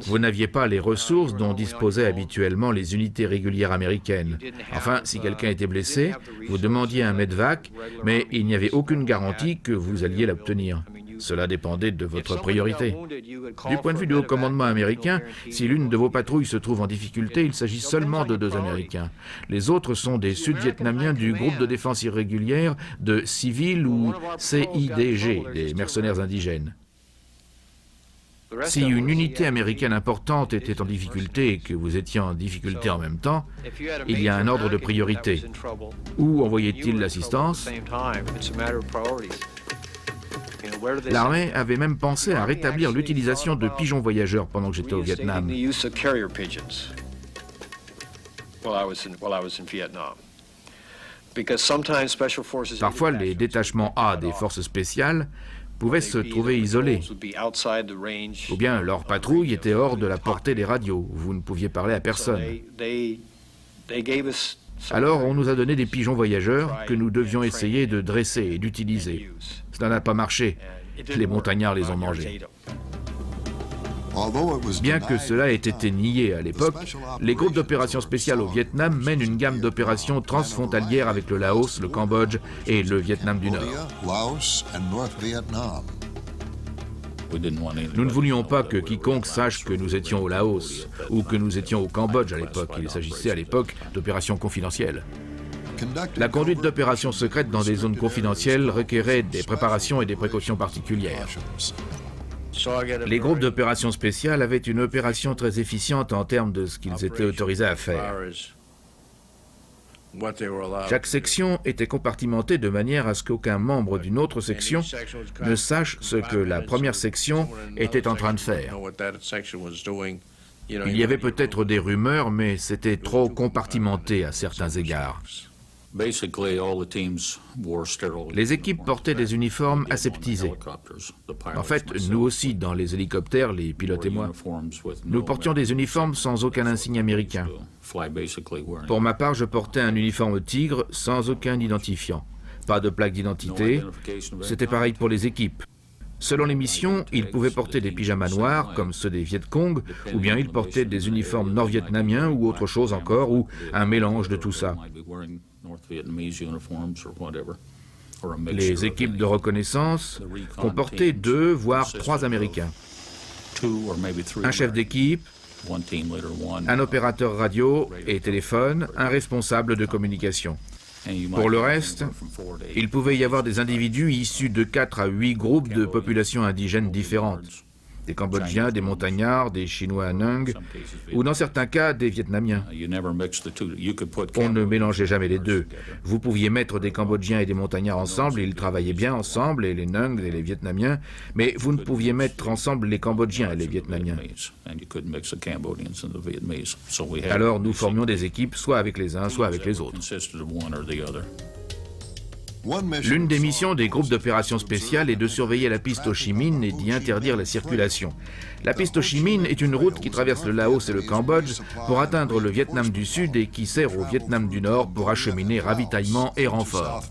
Vous n'aviez pas les ressources dont disposaient habituellement les unités régulières américaines. Enfin, si quelqu'un était blessé, vous demandiez un medevac, mais il n'y avait aucune garantie que vous alliez l'obtenir. Cela dépendait de votre priorité. Du point de vue du haut commandement américain, si l'une de vos patrouilles se trouve en difficulté, il s'agit seulement de 2 Américains. Les autres sont des Sud-Vietnamiens du groupe de défense irrégulière de civils ou CIDG, des mercenaires indigènes. Si une unité américaine importante était en difficulté et que vous étiez en difficulté en même temps, il y a un ordre de priorité. Où envoyait-il l'assistance? L'armée avait même pensé à rétablir l'utilisation de pigeons voyageurs pendant que j'étais au Vietnam. Parfois, les détachements A des forces spéciales pouvaient se trouver isolés, ou bien leur patrouille était hors de la portée des radios, vous ne pouviez parler à personne. Alors on nous a donné des pigeons voyageurs que nous devions essayer de dresser et d'utiliser. Cela n'a pas marché, les montagnards les ont mangés. Bien que cela ait été nié à l'époque, les groupes d'opérations spéciales au Vietnam mènent une gamme d'opérations transfrontalières avec le Laos, le Cambodge et le Vietnam du Nord. Nous ne voulions pas que quiconque sache que nous étions au Laos ou que nous étions au Cambodge à l'époque. Il s'agissait à l'époque d'opérations confidentielles. La conduite d'opérations secrètes dans des zones confidentielles requérait des préparations et des précautions particulières. Les groupes d'opérations spéciales avaient une opération très efficiente en termes de ce qu'ils étaient autorisés à faire. Chaque section était compartimentée de manière à ce qu'aucun membre d'une autre section ne sache ce que la première section était en train de faire. Il y avait peut-être des rumeurs, mais c'était trop compartimenté à certains égards. Les équipes portaient des uniformes aseptisés. En fait, nous aussi, dans les hélicoptères, les pilotes et moi, nous portions des uniformes sans aucun insigne américain. Pour ma part, je portais un uniforme tigre sans aucun identifiant. Pas de plaque d'identité. C'était pareil pour les équipes. Selon les missions, ils pouvaient porter des pyjamas noirs, comme ceux des Viet Cong, ou bien ils portaient des uniformes nord-vietnamiens ou autre chose encore, ou un mélange de tout ça. Les équipes de reconnaissance comportaient 2 voire 3 Américains. Un chef d'équipe, un opérateur radio et téléphone, un responsable de communication. Pour le reste, il pouvait y avoir des individus issus de 4 à 8 groupes de populations indigènes différentes. Des Cambodgiens, des Montagnards, des Chinois Anung, ou dans certains cas, des Vietnamiens. On ne mélangeait jamais les deux. Vous pouviez mettre des Cambodgiens et des Montagnards ensemble, ils travaillaient bien ensemble, et les Nung et les Vietnamiens, mais vous ne pouviez mettre ensemble les Cambodgiens et les Vietnamiens. Alors nous formions des équipes soit avec les uns, soit avec les autres. L'une des missions des groupes d'opérations spéciales est de surveiller la piste Ho Chi Minh et d'y interdire la circulation. La piste Ho Chi Minh est une route qui traverse le Laos et le Cambodge pour atteindre le Vietnam du Sud et qui sert au Vietnam du Nord pour acheminer ravitaillement et renforts.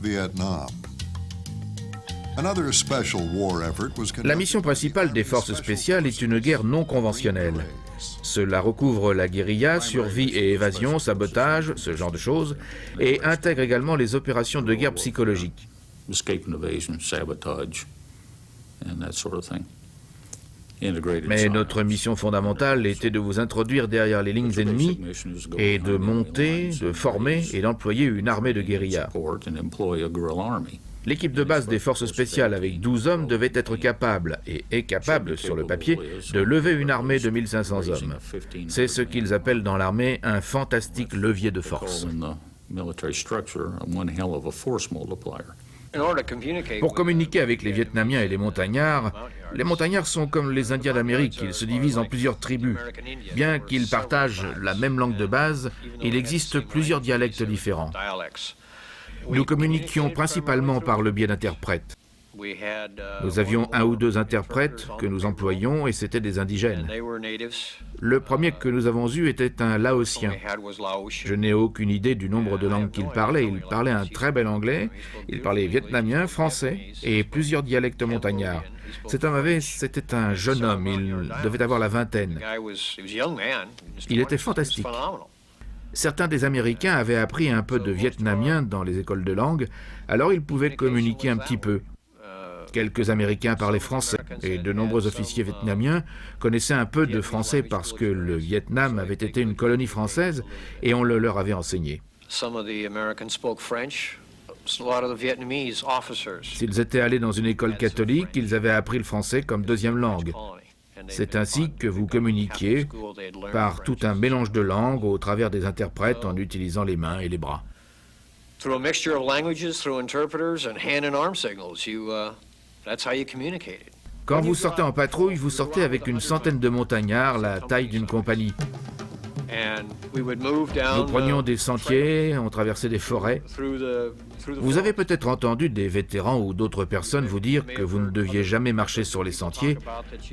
La mission principale des forces spéciales est une guerre non conventionnelle. Cela recouvre la guérilla, survie et évasion, sabotage, ce genre de choses, et intègre également les opérations de guerre psychologique. Mais notre mission fondamentale était de vous introduire derrière les lignes ennemies et de monter, de former et d'employer une armée de guérilla. L'équipe de base des forces spéciales avec 12 hommes devait être capable, et est capable sur le papier, de lever une armée de 1500 hommes. C'est ce qu'ils appellent dans l'armée un fantastique levier de force. Pour communiquer avec les Vietnamiens et les Montagnards sont comme les Indiens d'Amérique, ils se divisent en plusieurs tribus. Bien qu'ils partagent la même langue de base, il existe plusieurs dialectes différents. Nous communiquions principalement par le biais d'interprètes. Nous avions 1 ou 2 interprètes que nous employions et c'étaient des indigènes. Le premier que nous avons eu était un Laotien. Je n'ai aucune idée du nombre de langues qu'il parlait. Il parlait un très bel anglais, il parlait vietnamien, français et plusieurs dialectes montagnards. Cet homme c'était un jeune homme, il devait avoir la vingtaine. Il était fantastique. Certains des Américains avaient appris un peu de vietnamien dans les écoles de langue, alors ils pouvaient communiquer un petit peu. Quelques Américains parlaient français et de nombreux officiers vietnamiens connaissaient un peu de français parce que le Vietnam avait été une colonie française et on le leur avait enseigné. S'ils étaient allés dans une école catholique, ils avaient appris le français comme deuxième langue. C'est ainsi que vous communiquiez par tout un mélange de langues au travers des interprètes en utilisant les mains et les bras. Quand vous sortez en patrouille, vous sortez avec une centaine de montagnards, la taille d'une compagnie. Nous prenions des sentiers, on traversait des forêts. Vous avez peut-être entendu des vétérans ou d'autres personnes vous dire que vous ne deviez jamais marcher sur les sentiers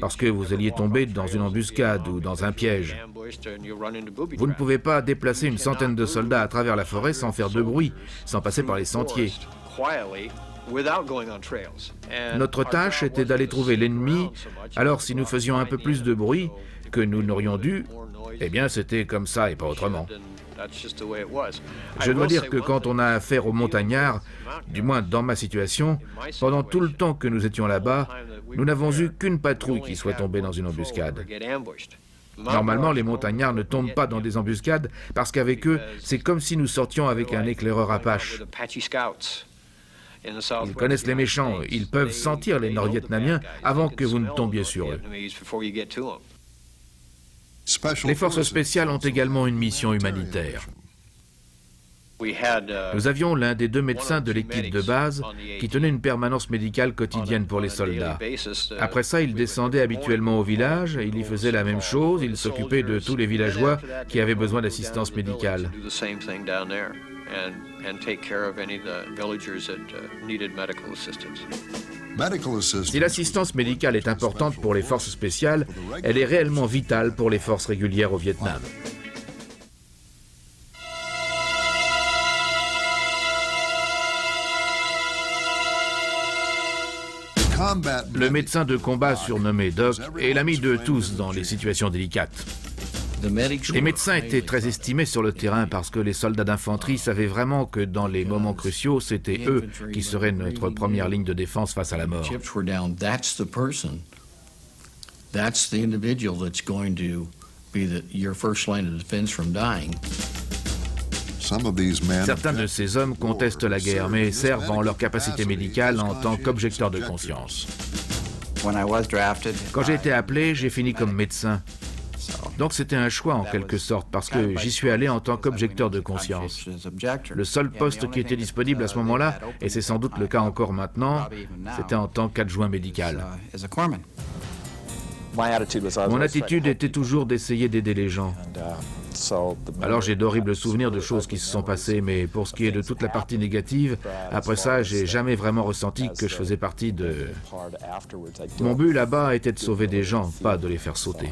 parce que vous alliez tomber dans une embuscade ou dans un piège. Vous ne pouvez pas déplacer une centaine de soldats à travers la forêt sans faire de bruit, sans passer par les sentiers. Notre tâche était d'aller trouver l'ennemi, alors si nous faisions un peu plus de bruit que nous n'aurions dû, eh bien c'était comme ça et pas autrement. Je dois dire que quand on a affaire aux montagnards, du moins dans ma situation, pendant tout le temps que nous étions là-bas, nous n'avons eu qu'une patrouille qui soit tombée dans une embuscade. Normalement, les montagnards ne tombent pas dans des embuscades parce qu'avec eux, c'est comme si nous sortions avec un éclaireur Apache. Ils connaissent les méchants, ils peuvent sentir les Nord-Vietnamiens avant que vous ne tombiez sur eux. Les forces spéciales ont également une mission humanitaire. Nous avions l'un des 2 médecins de l'équipe de base qui tenait une permanence médicale quotidienne pour les soldats. Après ça, il descendait habituellement au village, il y faisait la même chose, il s'occupait de tous les villageois qui avaient besoin d'assistance médicale. Si l'assistance médicale est importante pour les forces spéciales, elle est réellement vitale pour les forces régulières au Vietnam. Le médecin de combat surnommé Doc est l'ami de tous dans les situations délicates. Les médecins étaient très estimés sur le terrain parce que les soldats d'infanterie savaient vraiment que dans les moments cruciaux, c'était eux qui seraient notre première ligne de défense face à la mort. Certains de ces hommes contestent la guerre, mais servent en leur capacité médicale en tant qu'objecteurs de conscience. Quand j'ai été appelé, j'ai fini comme médecin. Donc c'était un choix en quelque sorte, parce que j'y suis allé en tant qu'objecteur de conscience. Le seul poste qui était disponible à ce moment-là, et c'est sans doute le cas encore maintenant, c'était en tant qu'adjoint médical. Mon attitude était toujours d'essayer d'aider les gens. Alors j'ai d'horribles souvenirs de choses qui se sont passées, mais pour ce qui est de toute la partie négative, après ça, j'ai jamais vraiment ressenti que je faisais partie de... Mon but là-bas était de sauver des gens, pas de les faire sauter.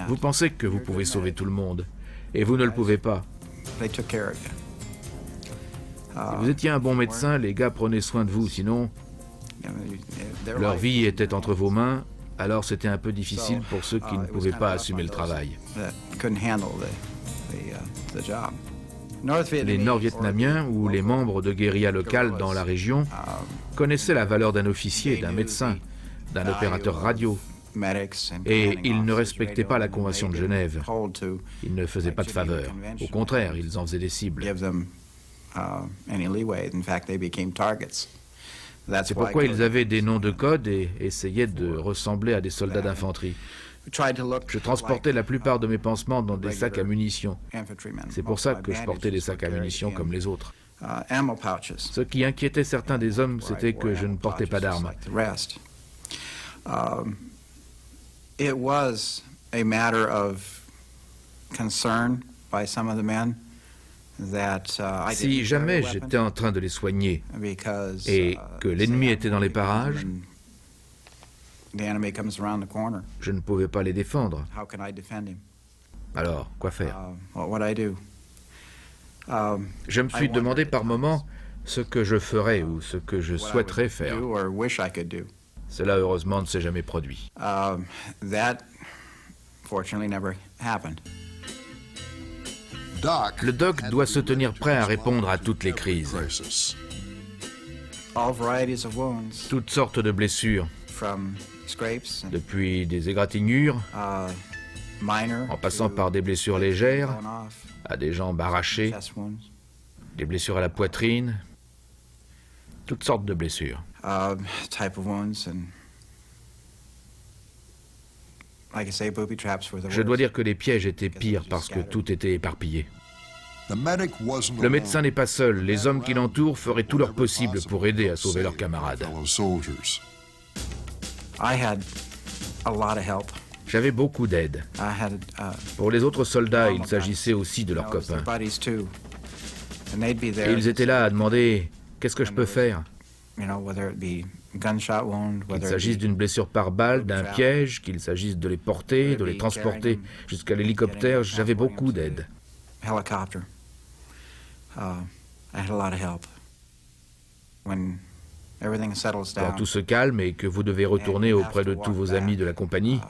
Vous pensez que vous pouvez sauver tout le monde, et vous ne le pouvez pas. Si vous étiez un bon médecin, les gars prenaient soin de vous, sinon... Leur vie était entre vos mains, alors c'était un peu difficile pour ceux qui ne pouvaient pas assumer le travail. Les Nord-Vietnamiens ou les membres de guérilla locales dans la région connaissaient la valeur d'un officier, d'un médecin, d'un opérateur radio, et ils ne respectaient pas la Convention de Genève. Ils ne faisaient pas de faveurs. Au contraire, ils en faisaient des cibles. C'est pourquoi ils avaient des noms de code et essayaient de ressembler à des soldats d'infanterie. Je transportais la plupart de mes pansements dans des sacs à munitions. C'est pour ça que je portais des sacs à munitions comme les autres. Ce qui inquiétait certains des hommes, c'était que je ne portais pas d'armes. It was a matter of concern by some of the men. Si jamais j'étais en train de les soigner et que l'ennemi était dans les parages, je ne pouvais pas les défendre. Alors, quoi faire? Je me suis demandé par moments ce que je ferais ou ce que je souhaiterais faire. Cela, heureusement, ne s'est jamais produit. Le doc doit se tenir prêt à répondre à toutes les crises. Toutes sortes de blessures, depuis des égratignures, en passant par des blessures légères, à des jambes arrachées, des blessures à la poitrine, toutes sortes de blessures. Je dois dire que les pièges étaient pires parce que tout était éparpillé. Le médecin n'est pas seul. Les hommes qui l'entourent feraient tout leur possible pour aider à sauver leurs camarades. J'avais beaucoup d'aide. Pour les autres soldats, il s'agissait aussi de leurs copains. Et ils étaient là à demander « Qu'est-ce que je peux faire ?» Qu'il s'agisse d'une blessure par balle, d'un piège, qu'il s'agisse de les porter, de les transporter jusqu'à l'hélicoptère, j'avais beaucoup d'aide. Quand tout se calme et que vous devez retourner auprès de tous vos amis de la compagnie,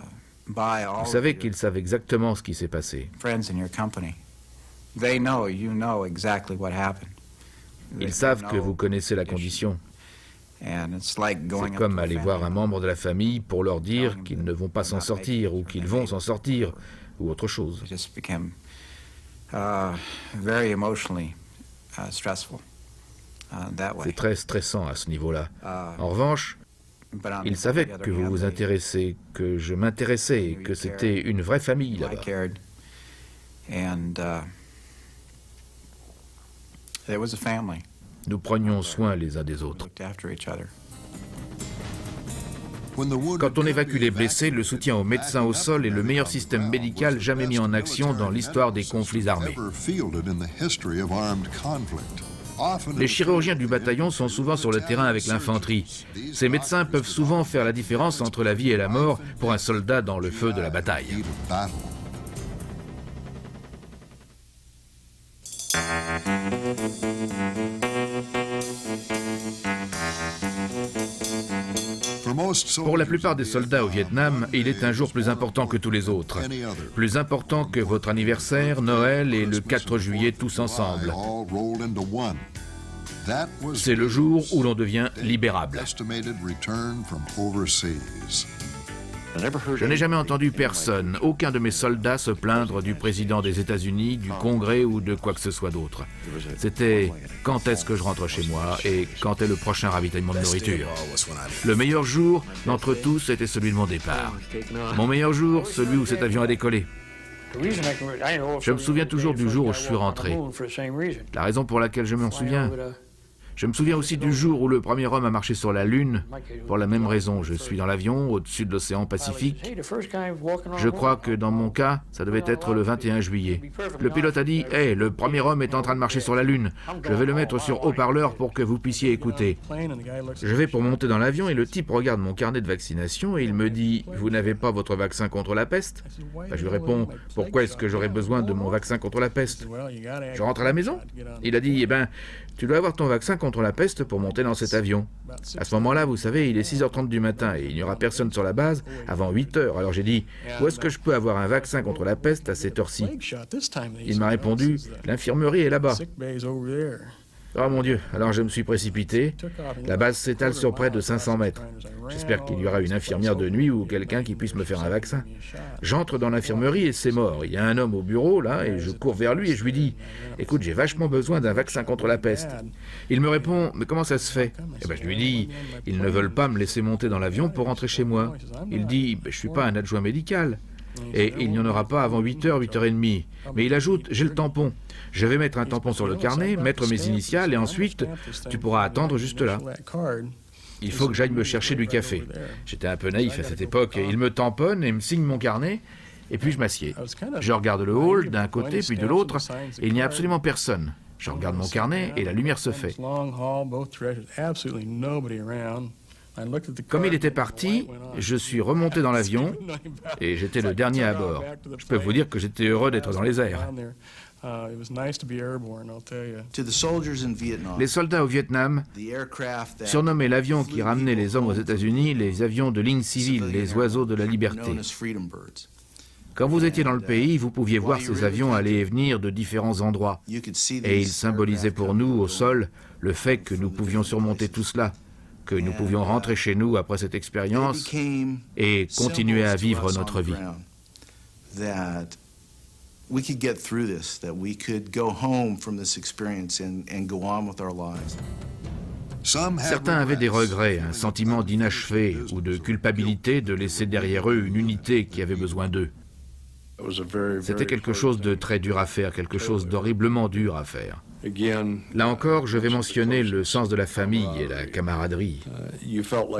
vous savez qu'ils savent exactement ce qui s'est passé. Ils savent que vous connaissez la condition. C'est comme aller voir un membre de la famille pour leur dire qu'ils ne vont pas s'en sortir ou qu'ils vont s'en sortir ou autre chose. C'est très stressant à ce niveau-là. En revanche, ils savaient que vous vous intéressez, que je m'intéressais et que c'était une vraie famille là-bas. Nous prenions soin les uns des autres. Quand on évacue les blessés, le soutien aux médecins au sol est le meilleur système médical jamais mis en action dans l'histoire des conflits armés. Les chirurgiens du bataillon sont souvent sur le terrain avec l'infanterie. Ces médecins peuvent souvent faire la différence entre la vie et la mort pour un soldat dans le feu de la bataille. Pour la plupart des soldats au Vietnam, il est un jour plus important que tous les autres. Plus important que votre anniversaire, Noël et le 4 juillet tous ensemble. C'est le jour où l'on devient libérable. Je n'ai jamais entendu personne, aucun de mes soldats se plaindre du président des États-Unis, du Congrès ou de quoi que ce soit d'autre. C'était quand est-ce que je rentre chez moi et quand est le prochain ravitaillement de nourriture. Le meilleur jour d'entre tous, c'était celui de mon départ. Mon meilleur jour, celui où cet avion a décollé. Je me souviens toujours du jour où je suis rentré. La raison pour laquelle je m'en souviens, je me souviens aussi du jour où le premier homme a marché sur la Lune. Pour la même raison, je suis dans l'avion, au-dessus de l'océan Pacifique. Je crois que dans mon cas, ça devait être le 21 juillet. Le pilote a dit « Hey, le premier homme est en train de marcher sur la Lune. Je vais le mettre sur haut-parleur pour que vous puissiez écouter. » Je vais pour monter dans l'avion et le type regarde mon carnet de vaccination et il me dit « Vous n'avez pas votre vaccin contre la peste ?» Je lui réponds « Pourquoi est-ce que j'aurais besoin de mon vaccin contre la peste ?» Je rentre à la maison. Il a dit « Eh ben, tu dois avoir ton vaccin contre la peste pour monter dans cet avion. » À ce moment-là, vous savez, il est 6h30 du matin et il n'y aura personne sur la base avant 8h. Alors j'ai dit, où est-ce que je peux avoir un vaccin contre la peste à cette heure-ci? Il m'a répondu, l'infirmerie est là-bas. Oh mon Dieu, alors je me suis précipité. La base s'étale sur près de 500 mètres. J'espère qu'il y aura une infirmière de nuit ou quelqu'un qui puisse me faire un vaccin. J'entre dans l'infirmerie et c'est mort. Il y a un homme au bureau, là, et je cours vers lui et je lui dis « Écoute, j'ai vachement besoin d'un vaccin contre la peste. » Il me répond « Mais comment ça se fait ?» Eh ben, je lui dis « Ils ne veulent pas me laisser monter dans l'avion pour rentrer chez moi. » Il dit « Je suis pas un adjoint médical. » Et il n'y en aura pas avant 8h, 8h30. Mais il ajoute, j'ai le tampon. Je vais mettre un tampon sur le carnet, mettre mes initiales et ensuite, tu pourras attendre juste là. Il faut que j'aille me chercher du café. J'étais un peu naïf à cette époque. Il me tamponne et me signe mon carnet. Et puis je m'assieds. Je regarde le hall d'un côté puis de l'autre et il n'y a absolument personne. Je regarde mon carnet et la lumière se fait. Comme il était parti, je suis remonté dans l'avion et j'étais le dernier à bord. Je peux vous dire que j'étais heureux d'être dans les airs. Les soldats au Vietnam surnommaient l'avion qui ramenait les hommes aux États-Unis les avions de ligne civile, les oiseaux de la liberté. Quand vous étiez dans le pays, vous pouviez voir ces avions aller et venir de différents endroits. Et ils symbolisaient pour nous, au sol, le fait que nous pouvions surmonter tout cela, que nous pouvions rentrer chez nous après cette expérience et continuer à vivre notre vie. Certains avaient des regrets, un sentiment d'inachevé ou de culpabilité de laisser derrière eux une unité qui avait besoin d'eux. C'était quelque chose de très dur à faire, quelque chose d'horriblement dur à faire. Là encore, je vais mentionner le sens de la famille et la camaraderie.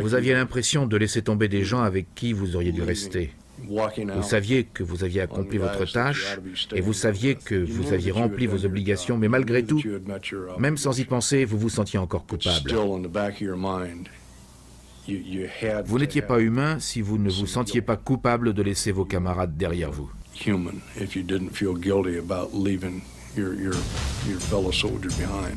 Vous aviez l'impression de laisser tomber des gens avec qui vous auriez dû rester. Vous saviez que vous aviez accompli votre tâche et vous saviez que vous aviez rempli vos obligations, mais malgré tout, même sans y penser, vous vous sentiez encore coupable. Vous n'étiez pas humain si vous ne vous sentiez pas coupable de laisser vos camarades derrière vous. Human if you didn't feel guilty about leaving your fellow soldiers behind.